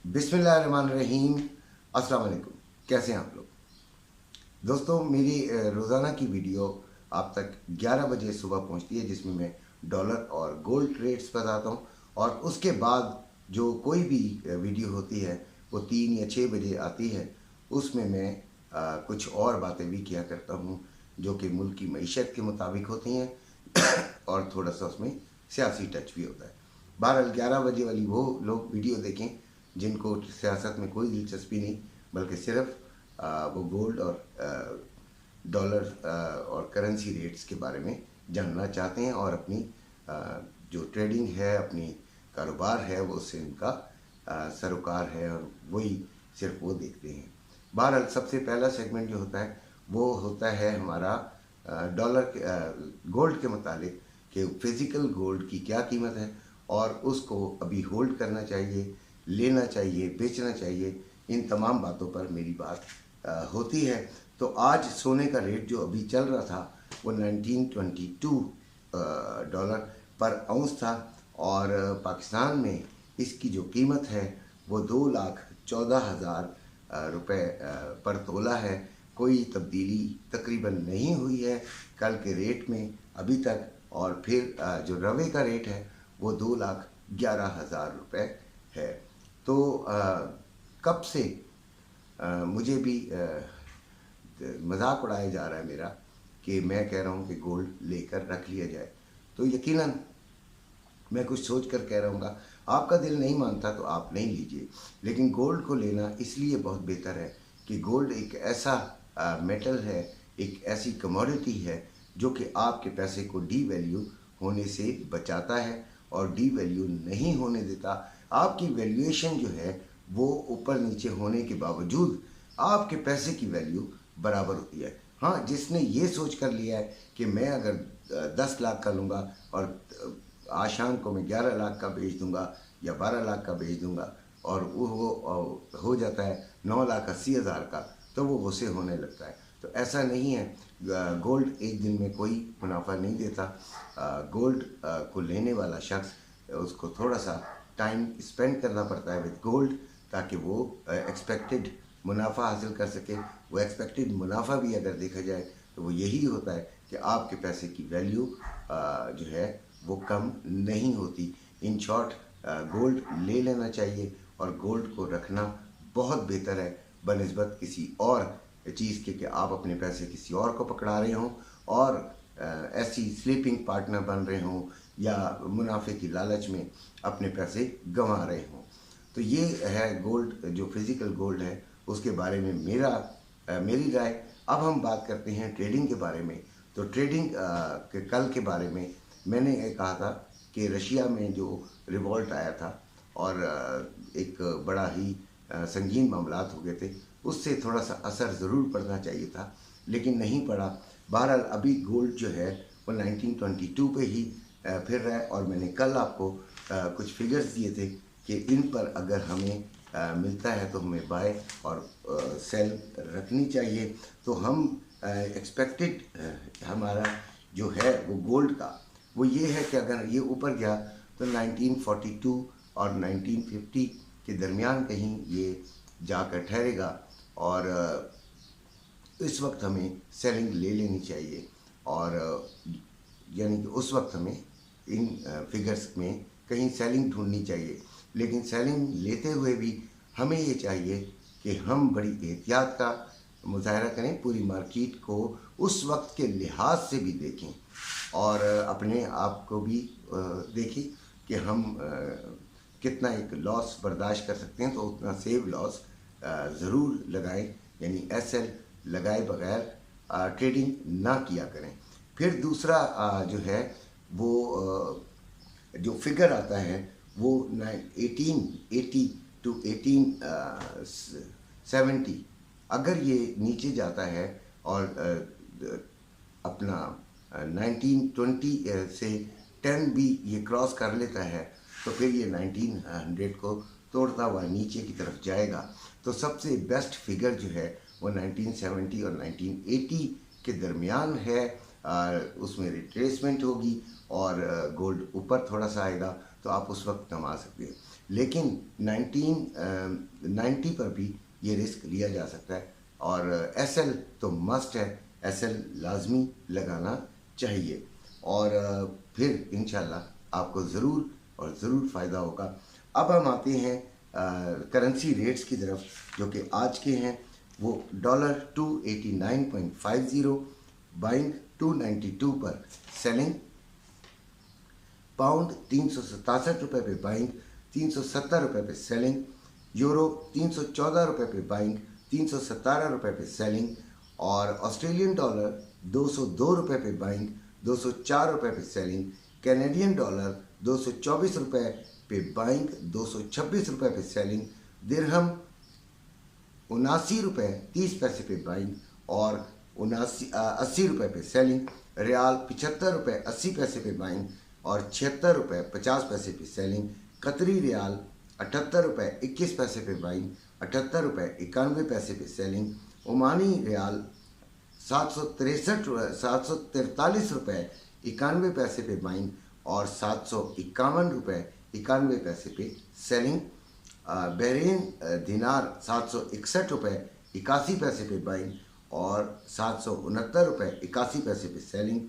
बिस्मिल्लाहिर्रहमानिर्रहीम। अस्सलाम वालेकुम। कैसे हैं आप लोग दोस्तों? मेरी रोज़ाना की वीडियो आप तक 11 बजे सुबह पहुंचती है, जिसमें मैं डॉलर और गोल्ड रेट्स बताता हूं। और उसके बाद जो कोई भी वीडियो होती है वो 3 या 6 बजे आती है। उसमें मैं कुछ और बातें भी किया करता हूं जो कि मुल्क की मईशत के मुताबिक होती हैं और थोड़ा सा उसमें सियासी टच भी होता है। बहरहाल 11 बजे वाली वो लोग वीडियो देखें जिनको सियासत में कोई दिलचस्पी नहीं, बल्कि सिर्फ वो गोल्ड और डॉलर और करेंसी रेट्स के बारे में जानना चाहते हैं और अपनी जो ट्रेडिंग है, अपनी कारोबार है, वो उससे उनका सरोकार है और वही सिर्फ वो देखते हैं। बहरहाल सबसे पहला सेगमेंट जो होता है वो होता है हमारा डॉलर के गोल्ड के मुतालिक कि फिज़िकल गोल्ड की क्या कीमत है और उसको अभी होल्ड करना चाहिए, लेना चाहिए, बेचना चाहिए। इन तमाम बातों पर मेरी बात होती है। तो आज सोने का रेट जो अभी चल रहा था वो 1922 डॉलर पर आउंस था और पाकिस्तान में इसकी जो कीमत है वो 2,14,000 रुपये पर तोला है। कोई तब्दीली तकरीबन नहीं हुई है कल के रेट में अभी तक। और फिर जो रवे का रेट है वो 2,11,000 रुपये है। तो कब से मुझे भी मजाक उड़ाया जा रहा है मेरा कि मैं कह रहा हूँ कि गोल्ड लेकर रख लिया जाए। तो यकीनन मैं कुछ सोच कर कह रहा हूँ, आपका दिल नहीं मानता तो आप नहीं लीजिए, लेकिन गोल्ड को लेना इसलिए बहुत बेहतर है कि गोल्ड एक ऐसा मेटल है, एक ऐसी कमोडिटी है जो कि आपके पैसे को डी वैल्यू होने से बचाता है और डी वैल्यू नहीं होने देता। आपकी वैल्यूएशन जो है वो ऊपर नीचे होने के बावजूद आपके पैसे की वैल्यू बराबर होती है। हाँ, जिसने ये सोच कर लिया है कि मैं अगर 10 लाख का लूँगा और आज शाम को मैं 11 लाख का बेच दूंगा या 12 लाख का बेच दूंगा और वो हो जाता है 9,80,000 का, तो वो उसे होने लगता है। तो ऐसा नहीं है। गोल्ड एक दिन में कोई मुनाफा नहीं देता। गोल्ड को लेने वाला शख्स उसको थोड़ा सा टाइम स्पेंड करना पड़ता है विद गोल्ड, ताकि वो एक्सपेक्टेड मुनाफा हासिल कर सके। वो एक्सपेक्टेड मुनाफा भी अगर देखा जाए तो वो यही होता है कि आपके पैसे की वैल्यू जो है वो कम नहीं होती। इन शॉर्ट, गोल्ड ले लेना चाहिए और गोल्ड को रखना बहुत बेहतर है बनिस्बत किसी और चीज़ के कि आप अपने पैसे किसी और को पकड़ा रहे हों और ऐसी स्लीपिंग पार्टनर बन रहे हों या मुनाफे की लालच में अपने पैसे गंवा रहे हों। तो ये है गोल्ड, जो फिज़िकल गोल्ड है उसके बारे में मेरी राय। अब हम बात करते हैं ट्रेडिंग के बारे में। तो ट्रेडिंग के कल के बारे में मैंने ये कहा था कि रशिया में जो रिवॉल्ट आया था और एक बड़ा ही संगीन मामलात हो गए थे, उससे थोड़ा सा असर ज़रूर पड़ना चाहिए था, लेकिन नहीं पड़ा। बहरहाल अभी गोल्ड जो है वो 1922 पे ही फिर रहा है और मैंने कल आपको कुछ फिगर्स दिए थे कि इन पर अगर हमें मिलता है तो हमें बाय और सेल रखनी चाहिए। तो हम एक्सपेक्टेड हमारा जो है वो गोल्ड का वो ये है कि अगर ये ऊपर गया तो 1942 और 1950 के दरमियान कहीं ये जाकर ठहरेगा और इस वक्त हमें सेलिंग ले लेनी चाहिए। और यानी कि उस वक्त हमें इन फिगर्स में कहीं सेलिंग ढूंढनी चाहिए। लेकिन सेलिंग लेते हुए भी हमें ये चाहिए कि हम बड़ी एहतियात का मुजाहरा करें, पूरी मार्केट को उस वक्त के लिहाज से भी देखें और अपने आप को भी देखें कि हम कितना एक लॉस बर्दाश्त कर सकते हैं, तो उतना सेव लॉस ज़रूर लगाएं। यानी एसएल लगाए बगैर ट्रेडिंग ना किया करें। फिर दूसरा जो है वो जो फिगर आता है वो 1880 टू 1870, अगर ये नीचे जाता है और अपना 1920 से 10 भी ये क्रॉस कर लेता है तो फिर ये 1900 को तोड़ता हुआ नीचे की तरफ जाएगा। तो सबसे बेस्ट फिगर जो है वो 1970 और 1980 के दरमियान है। उसमें रिट्रेसमेंट होगी और गोल्ड ऊपर थोड़ा सा आएगा तो आप उस वक्त कमा सकते हैं। लेकिन 1990 पर भी ये रिस्क लिया जा सकता है और एसएल तो मस्ट है, एसएल लाजमी लगाना चाहिए और फिर इंशाल्लाह आपको ज़रूर और ज़रूर फ़ायदा होगा। अब हम आते हैं करेंसी रेट्स की तरफ, जो कि आज के हैं वो डॉलर 289.50 बाइंग 292 पर सेलिंग, पाउंड 367 रुपये पे बाइंग 370 रुपये पे सेलिंग, यूरो 314 रुपये पे बाइंग 317 रुपये पे सेलिंग और ऑस्ट्रेलियन डॉलर 202 रुपये पे बाइंग 204 रुपये पे सेलिंग, कैनेडियन डॉलर 224 रुपये पे बाइंग 226 रुपये पे सेलिंग, दिरहम 79 रुपये 30 पैसे पे बाइंग और 80 रुपये पे सेलिंग, रियाल 75 रुपये 80 पैसे पे बाइंग और 76 रुपये 50 पैसे पे सेलिंग, कतरी रियाल 78 रुपये 21 पैसे पे बाइंग 78 रुपये 91 पैसे पे सेलिंग, ओमानी रियाल 743 रुपये 91 पैसे पे बाइंग और 751 रुपये 91 पैसे पे सेलिंग, बहरीन दिनार 761 रुपये 81 पैसे पे बाइंग और 769 रुपये 81 पैसे पे सेलिंग,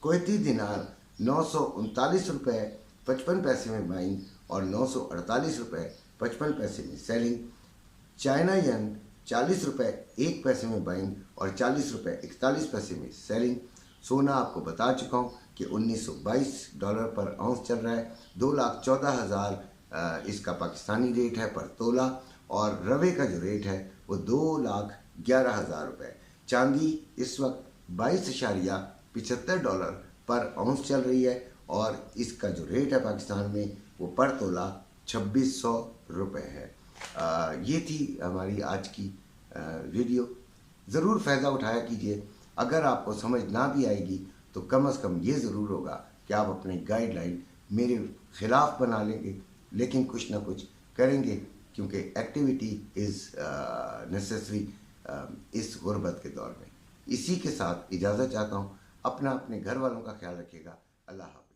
कुवैती दिनार 939 रुपये 55 पैसे में बाइंग और 948 रुपये 55 पैसे में सेलिंग, चाइना यन 40 रुपये 1 पैसे में बाइंग और 40 रुपये 41 पैसे में सेलिंग। सोना आपको बता चुका हूँ कि $1922 पर आउंस चल रहा है, 2,14,000 इसका पाकिस्तानी रेट है पर तोला और रवे का जो रेट है वो 2,11,000 रुपये। चांदी इस वक्त $22.75 पर आउंस चल रही है और इसका जो रेट है पाकिस्तान में वो पर तोला 2,600 रुपये है। ये थी हमारी आज की वीडियो। ज़रूर फ़ायदा उठाया कीजिए। अगर आपको समझ ना भी आएगी तो कम से कम ये ज़रूर होगा कि आप अपने गाइडलाइन मेरे ख़िलाफ़ बना लेंगे, लेकिन कुछ ना कुछ करेंगे क्योंकि एक्टिविटी इज़ नेसेसरी इस गुर्बत के दौर में। इसी के साथ इजाज़त चाहता हूँ। अपने घर वालों का ख्याल रखिएगा। अल्लाह हाफ़िज़।